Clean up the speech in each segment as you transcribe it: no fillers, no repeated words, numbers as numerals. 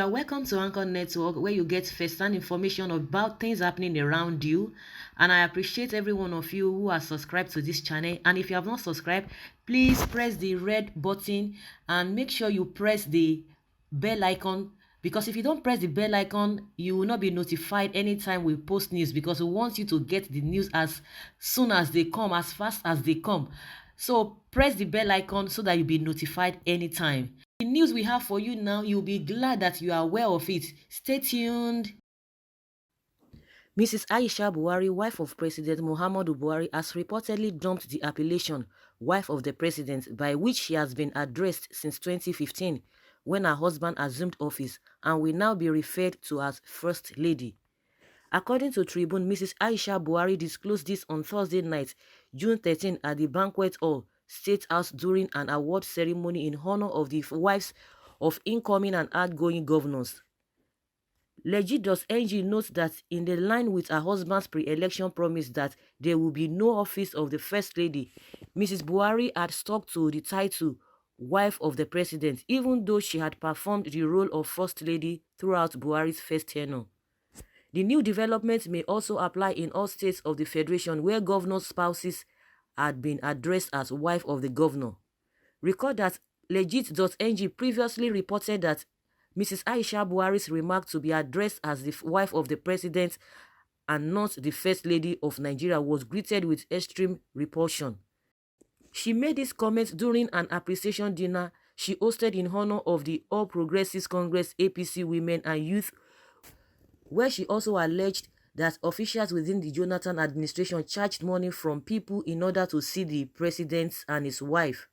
are welcome to Anchor Network, where you get first-hand information about things happening around you. And I appreciate every one of you who are subscribed to this channel. And if you have not subscribed, please press the red button and make sure you press the bell icon, because if you don't press the bell icon, you will not be notified anytime we post news, because we want you to get the news as soon as they come, as fast as they come. So press the bell icon so that you'll be notified anytime. The news we have for you now, you'll be glad that you are aware of it. Stay tuned. Mrs. Aisha Buhari, wife of President Muhammadu Buhari, has reportedly dumped the appellation wife of the president, by which she has been addressed since 2015 when her husband assumed office, and will now be referred to as First Lady. According to Tribune, Mrs. Aisha Buhari disclosed this on Thursday night, June 13, at the Banquet Hall, State House, during an award ceremony in honor of the wives of incoming and outgoing governors. Legit.ng notes that in the line with her husband's pre-election promise that there will be no office of the First Lady, Mrs. Buhari had stuck to the title wife of the president, even though she had performed the role of First Lady throughout Buhari's first tenure. The new development may also apply in all states of the Federation where governors' spouses had been addressed as wife of the governor. Recall that Legit.ng previously reported that Mrs. Aisha Buhari's remark to be addressed as the wife of the president and not the First Lady of Nigeria was greeted with extreme repulsion. She made this comment during an appreciation dinner she hosted in honor of the All Progressives Congress APC women and youth, where she also alleged that officials within the Jonathan administration charged money from people in order to see the president and his wife.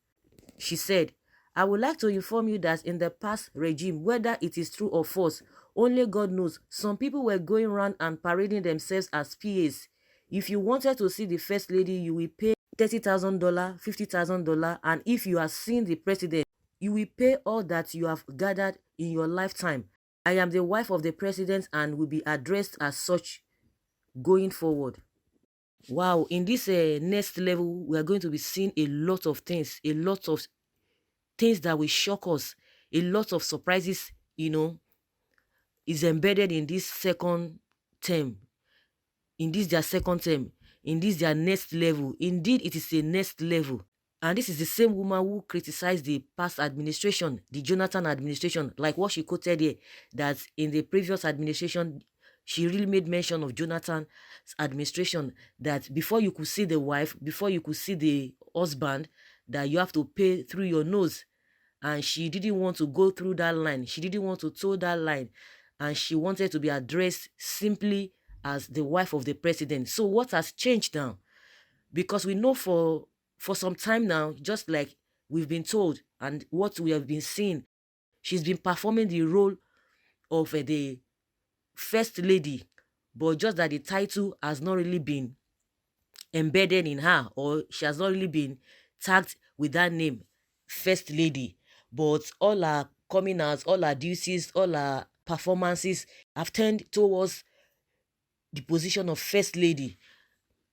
She said, "I would like to inform you that in the past regime, whether it is true or false, only God knows, some people were going around and parading themselves as PAs. If you wanted to see the First Lady, you will pay $30,000, $50,000, and if you are seeing the president, you will pay all that you have gathered in your lifetime. I am the wife of the president and will be addressed as such going forward." Wow, in this next level, we are going to be seeing a lot of things that will shock us. A lot of surprises, is embedded in this second term, in this their second term, in this their next level. Indeed, it is a next level. And this is the same woman who criticized the past administration, the Jonathan administration, like what she quoted here, that in the previous administration, she really made mention of Jonathan's administration, that before you could see the wife, before you could see the husband, that you have to pay through your nose. And she didn't want to go through that line. She didn't want to toe that line. And she wanted to be addressed simply as the wife of the president. So what has changed now? Because we know for some time now, just like we've been told and what we have been seeing, she's been performing the role of the First Lady, but just that the title has not really been embedded in her, or she has not really been tagged with that name, First Lady. But all her coming out, all her duties, all her performances have turned towards the position of First Lady.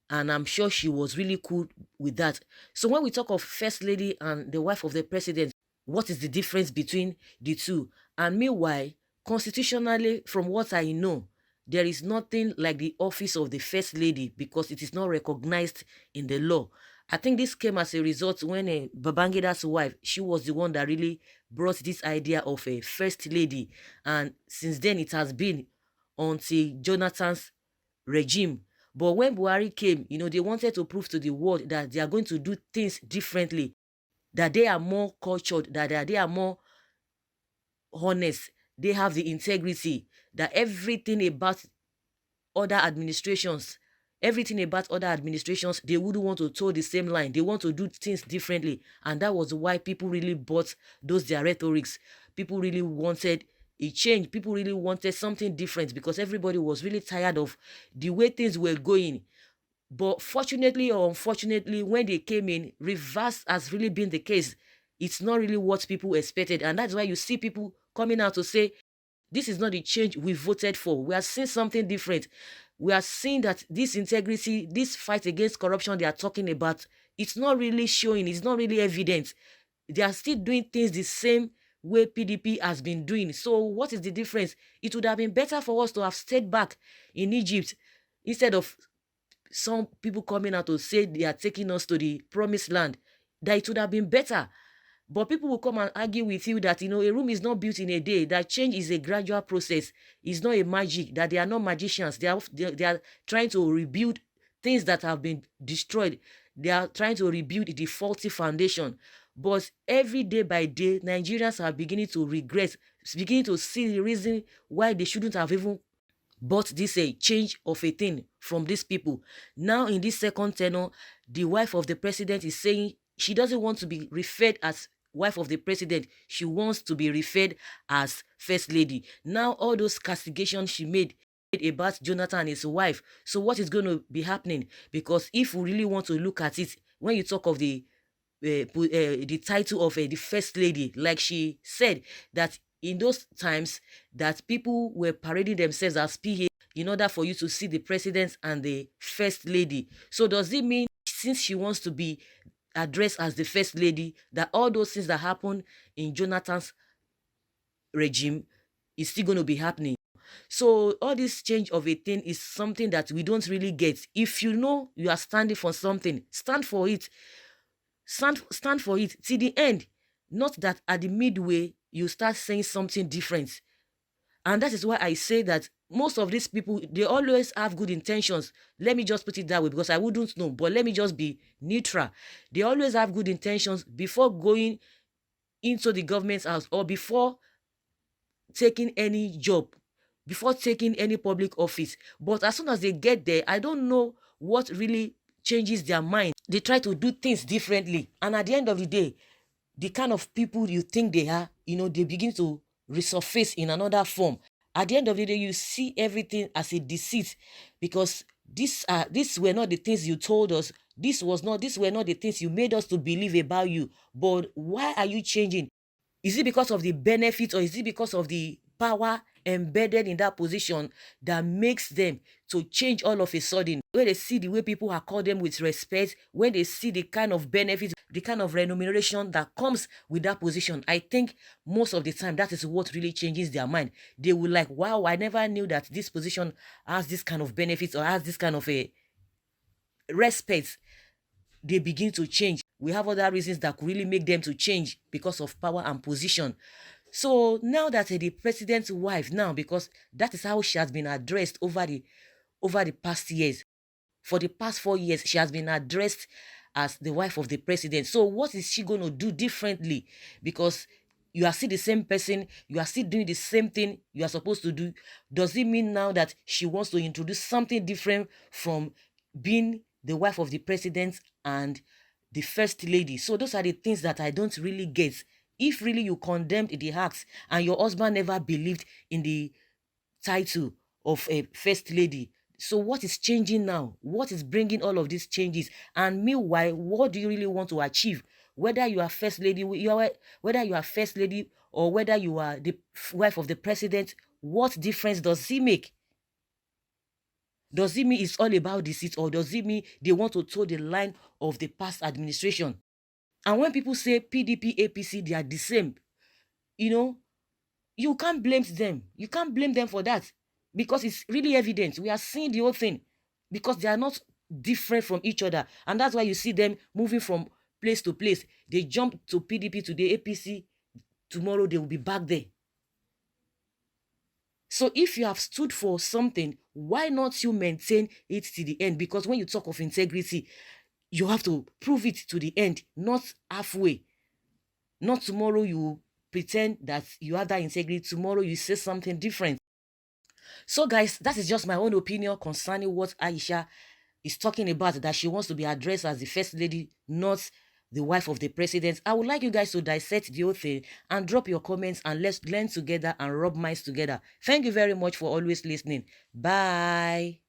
And I'm sure she was really cool with that. So when we talk of First Lady and the wife of the president, what is the difference between the two? And meanwhile, constitutionally, from what I know, there is nothing like the office of the First Lady, because it is not recognized in the law. I think this came as a result when Babangida's wife, she was the one that really brought this idea of a First Lady. And since then, it has been until Jonathan's regime. But when Buhari came, they wanted to prove to the world that they are going to do things differently, that they are more cultured, that they are more honest, they have the integrity, that everything about other administrations, they wouldn't want to toe the same line. They want to do things differently. And that was why people really bought those their rhetorics. People really wanted a change. People really wanted something different, because everybody was really tired of the way things were going. But fortunately or unfortunately, when they came in, reverse has really been the case. It's not really what people expected. And that's why you see people coming out to say, this is not the change we voted for. We are seeing something different. We are seeing that this integrity, this fight against corruption they are talking about, it's not really showing. It's not really evident. They are still doing things the same way PDP has been doing. So what is the difference? It would have been better for us to have stayed back in Egypt instead of some people coming out to say they are taking us to the promised land. That it would have been better. But people will come and argue with you that, a room is not built in a day, that change is a gradual process. It's not a magic, that they are not magicians. They are trying to rebuild things that have been destroyed. They are trying to rebuild the faulty foundation. But every day by day, Nigerians are beginning to regret, beginning to see the reason why they shouldn't have even bought this a change of a thing from these people. Now in this second tenure, the wife of the president is saying she doesn't want to be referred as wife of the president. She wants to be referred as first lady. Now all those castigations she made about Jonathan and his wife. So what is going to be happening? Because if we really want to look at it, when you talk of the title of the first lady, like she said, that in those times that people were parading themselves as PA in order for you to see the president and the first lady. So does it mean, since she wants to be addressed as the first lady, that all those things that happened in Jonathan's regime is still going to be happening? So all this change of a thing is something that we don't really get. If you know you are standing for something, stand for it. Stand for it till the end. Not that at the midway you start saying something different. And that is why I say that most of these people, they always have good intentions. Let me just put it that way, because I wouldn't know, but let me just be neutral. They always have good intentions before going into the government's house, or before taking any job, before taking any public office. But as soon as they get there, I don't know what really changes their mind. They try to do things differently. And at the end of the day, the kind of people you think they are, they begin to resurface in another form. At the end of the day, you see everything as a deceit, because these were not the things you told us. These were not the things you made us to believe about you. But why are you changing? Is it because of the benefits, or is it because of the power embedded in that position that makes them to change all of a sudden? When they see the way people are called them with respect, when they see the kind of benefits, the kind of remuneration that comes with that position, I think most of the time that is what really changes their mind. They will like, wow, I never knew that this position has this kind of benefits or has this kind of a respect. They begin to change. We have other reasons that could really make them to change because of power and position. So now that the president's wife, now, because that is how she has been addressed over the past years. For the past 4 years, she has been addressed as the wife of the president. So what is she going to do differently? Because you are still the same person, you are still doing the same thing you are supposed to do. Does it mean now that she wants to introduce something different from being the wife of the president and the first lady? So those are the things that I don't really get. If really you condemned the acts and your husband never believed in the title of a first lady, so what is changing now? What is bringing all of these changes? And meanwhile, what do you really want to achieve? Whether you are first lady, whether you are first lady, or whether you are the wife of the president, what difference does it make? Does it mean it's all about deceit, or does it mean they want to toe the line of the past administration? And when people say PDP, APC, they are the same, you can't blame them. You can't blame them for that, because it's really evident. We are seeing the whole thing, because they are not different from each other. And that's why you see them moving from place to place. They jump to PDP today, APC, tomorrow they will be back there. So if you have stood for something, why not you maintain it to the end? Because when you talk of integrity, you have to prove it to the end, not halfway. Not tomorrow you pretend that you have that integrity, tomorrow you say something different. So guys, that is just my own opinion concerning what Aisha is talking about, that she wants to be addressed as the first lady, not the wife of the president. I would like you guys to dissect the whole thing and drop your comments, and let's learn together and rub minds together. Thank you very much for always listening. Bye.